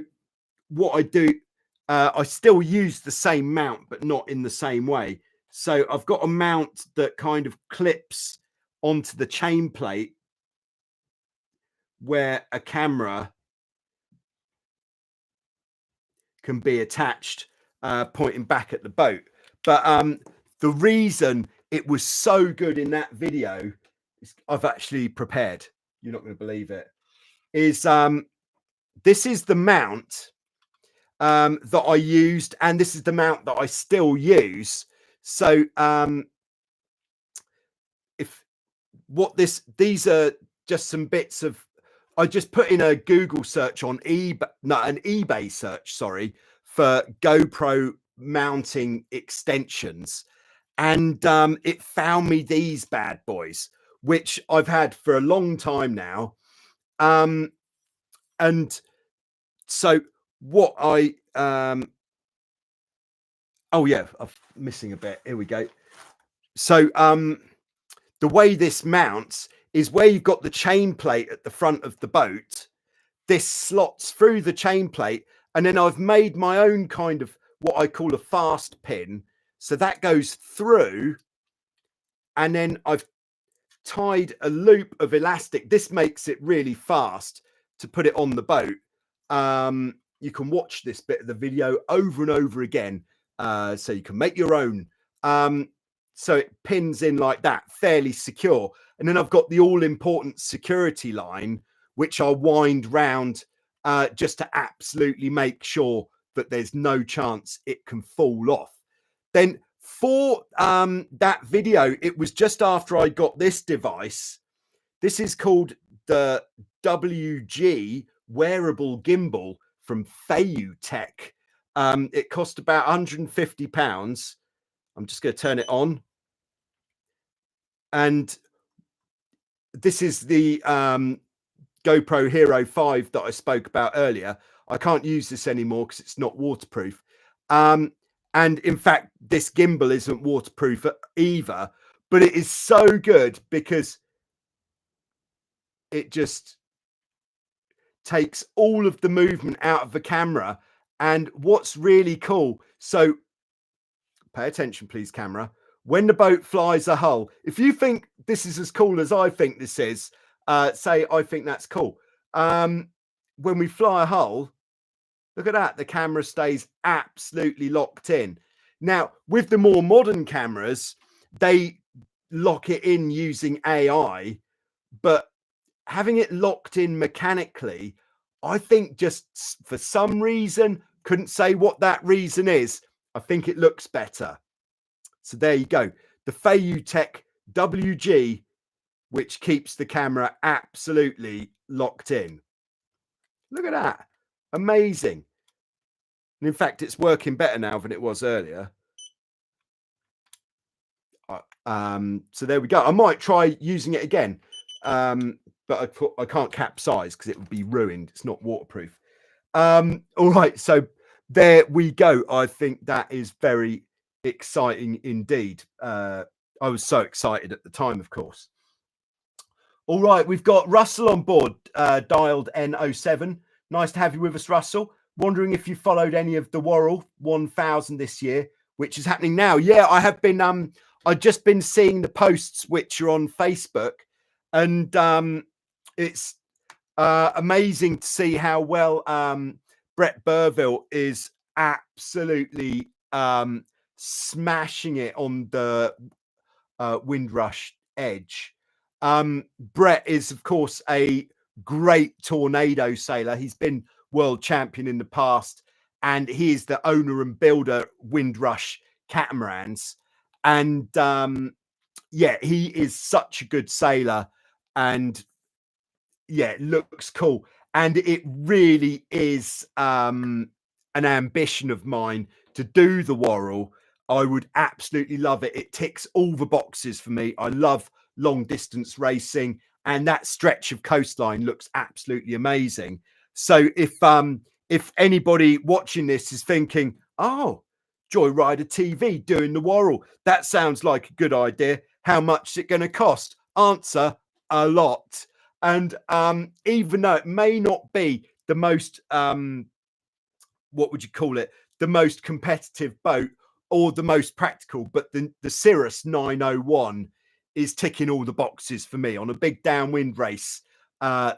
what I do, I still use the same mount, but not in the same way. So I've got a mount that kind of clips onto the chain plate where a camera can be attached, pointing back at the boat. But the reason it was so good in that video is, I've actually prepared, you're not going to believe it, is this is the mount that I used, and this is the mount that I still use. So these are just some bits of, I just put in a Google search on an eBay search, sorry, for GoPro mounting extensions. And it found me these bad boys, which I've had for a long time now. And so what I, oh yeah, I'm missing a bit. Here we go. So the way this mounts is where you've got the chain plate at the front of the boat. This slots through the chain plate, and then I've made my own kind of what I call a fast pin. So that goes through, and then I've tied a loop of elastic. This makes it really fast to put it on the boat. You can watch this bit of the video over and over again, so you can make your own. So it pins in like that, fairly secure. And then I've got the all-important security line, which I'll wind round just to absolutely make sure that there's no chance it can fall off. Then for that video, it was just after I got this device. This is called the WG wearable gimbal from Tech. It cost about £150. I'm just going to turn it on. And this is the GoPro Hero 5 that I spoke about earlier. I can't use this anymore because it's not waterproof. And in fact, this gimbal isn't waterproof either, but it is so good because it just takes all of the movement out of the camera. And what's really cool, so pay attention, please, camera. When the boat flies a hull, if you think this is as cool as I think this is, say I think that's cool. When we fly a hull, look at that. The camera stays absolutely locked in. Now, with the more modern cameras, they lock it in using AI, but having it locked in mechanically, I think just for some reason, couldn't say what that reason is, I think it looks better. So there you go. The Tech WG, which keeps the camera absolutely locked in. Look at that. Amazing. And in fact, it's working better now than it was earlier. So there we go. I might try using it again. But I can't capsize because it would be ruined. It's not waterproof. All right. So there we go. I think that is very exciting indeed. I was so excited at the time, of course. All right, we've got Russell on board, dialed N07. Nice to have you with us, Russell. Wondering if you followed any of the Worrell 1000 this year, which is happening now. Yeah, I have been. I've just been seeing the posts which are on Facebook, and it's amazing to see how well Brett Burville is absolutely smashing it on the Windrush edge. Brett is, of course, a great tornado sailor. He's been world champion in the past, and he is the owner and builder Windrush catamarans. And yeah, he is such a good sailor, and yeah, it looks cool. And it really is an ambition of mine to do the Worrell. I would absolutely love it. It ticks all the boxes for me. I love long distance racing, and that stretch of coastline looks absolutely amazing. So if anybody watching this is thinking, oh, Joyrider TV doing the Worrell, that sounds like a good idea. How much is it going to cost? Answer: a lot. And even though it may not be the most what would you call it, the most competitive boat or the most practical, but the Cirrus 901 is ticking all the boxes for me on a big downwind race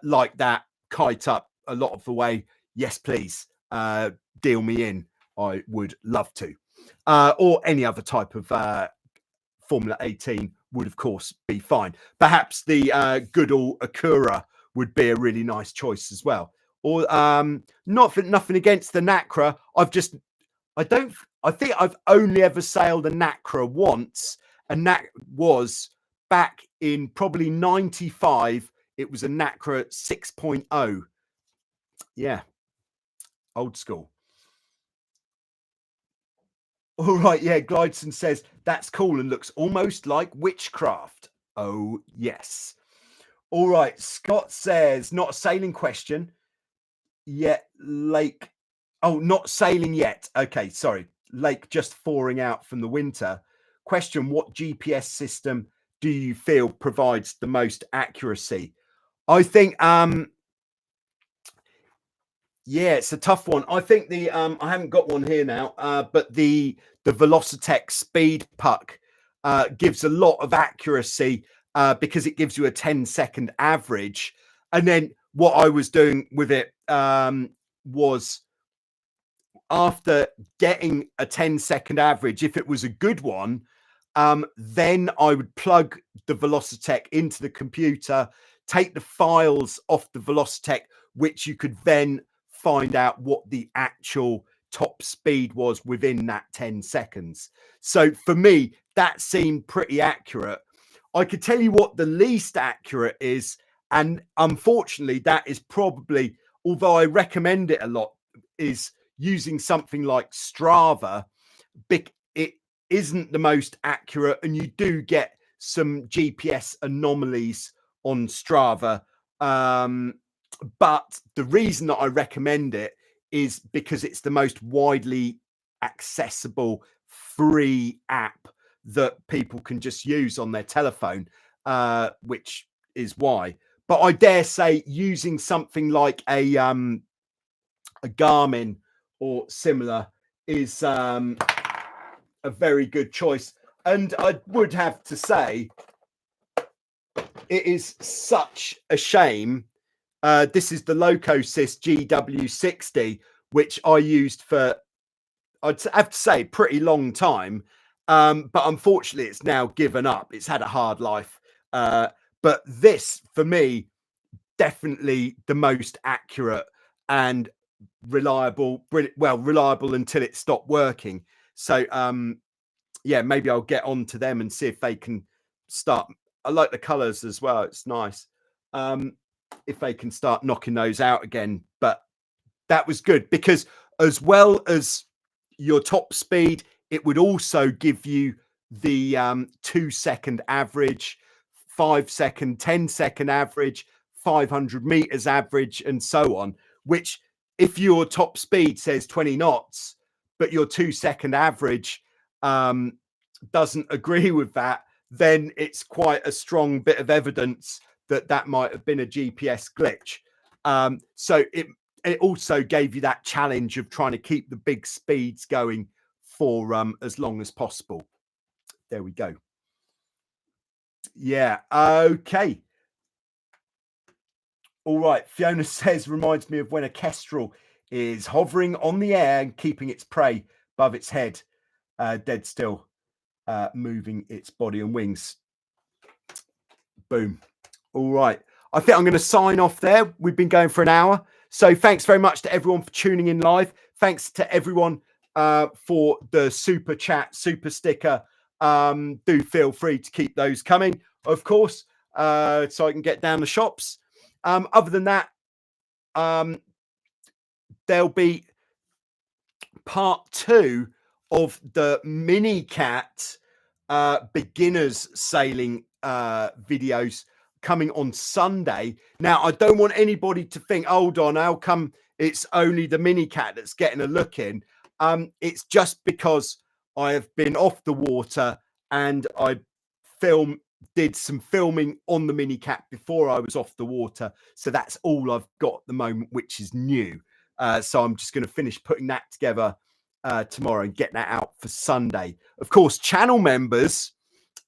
like that, kite up a lot of the way. Yes, please, deal me in. I would love to. Or any other type of Formula 18 would, of course, be fine. Perhaps the good old Acura would be a really nice choice as well. Or nothing against the Nacra. I think I've only ever sailed a Nacra once, and that was back in probably 95. It was a Nacra 6.0. Yeah, old school. All right, yeah, Glideson says that's cool and looks almost like witchcraft. Oh, yes. All right, Scott says not a sailing question yet. Lake, oh, not sailing yet. Okay, sorry. Lake just thawing out from the winter. Question: what GPS system do you feel provides the most accuracy? I think yeah, it's a tough one. I think the I haven't got one here now, but the Velocitech Speed Puck gives a lot of accuracy because it gives you a 10-second average. And then what I was doing with it was, after getting a 10-second average, if it was a good one, then I would plug the Velocitech into the computer, take the files off the Velocitech, which you could then find out what the actual top speed was within that 10 seconds. So for me, that seemed pretty accurate. I could tell you what the least accurate is, and unfortunately, that is probably, although I recommend it a lot, is using something like Strava. It isn't the most accurate, and you do get some GPS anomalies on Strava. But the reason that I recommend it is because it's the most widely accessible free app that people can just use on their telephone, which is why. But I dare say using something like a Garmin or similar is a very good choice. And I would have to say, it is such a shame. This is the Locosys GW60, which I used for, I'd have to say, pretty long time. But unfortunately, it's now given up. It's had a hard life. But this, for me, definitely the most accurate and reliable. Well, reliable until it stopped working. So, yeah, maybe I'll get on to them and see if they can start. I like the colors as well. It's nice. If they can start knocking those out again. But that was good because, as well as your top speed, it would also give you the 2-second average, 5-second, 10-second average, 500 meters average, and so on. Which, if your top speed says 20 knots, but your 2-second average doesn't agree with that, then it's quite a strong bit of evidence that that might have been a GPS glitch. So it also gave you that challenge of trying to keep the big speeds going for as long as possible. There we go. Yeah. Okay. All right. Fiona says, reminds me of when a Kestrel is hovering on the air and keeping its prey above its head, dead still, moving its body and wings. Boom. All right. I think I'm going to sign off there. We've been going for an hour. So thanks very much to everyone for tuning in live. Thanks to everyone for the super chat, super sticker. Do feel free to keep those coming, of course, so I can get down the shops. Other than that, there'll be part 2 of the mini cat beginners sailing videos coming on Sunday. Now, I don't want anybody to think, hold on, how come it's only the mini cat that's getting a look in? It's just because I have been off the water and I did some filming on the mini cat before I was off the water. So that's all I've got at the moment, which is new. So I'm just going to finish putting that together tomorrow and get that out for Sunday. Of course, channel members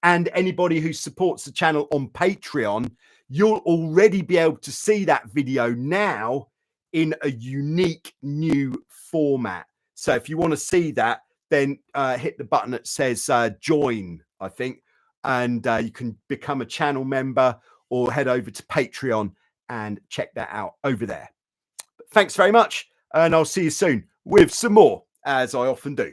and anybody who supports the channel on Patreon, you'll already be able to see that video now in a unique new format. So if you want to see that, then hit the button that says join, I think, and you can become a channel member or head over to Patreon and check that out over there. But thanks very much, and I'll see you soon with some more, as I often do.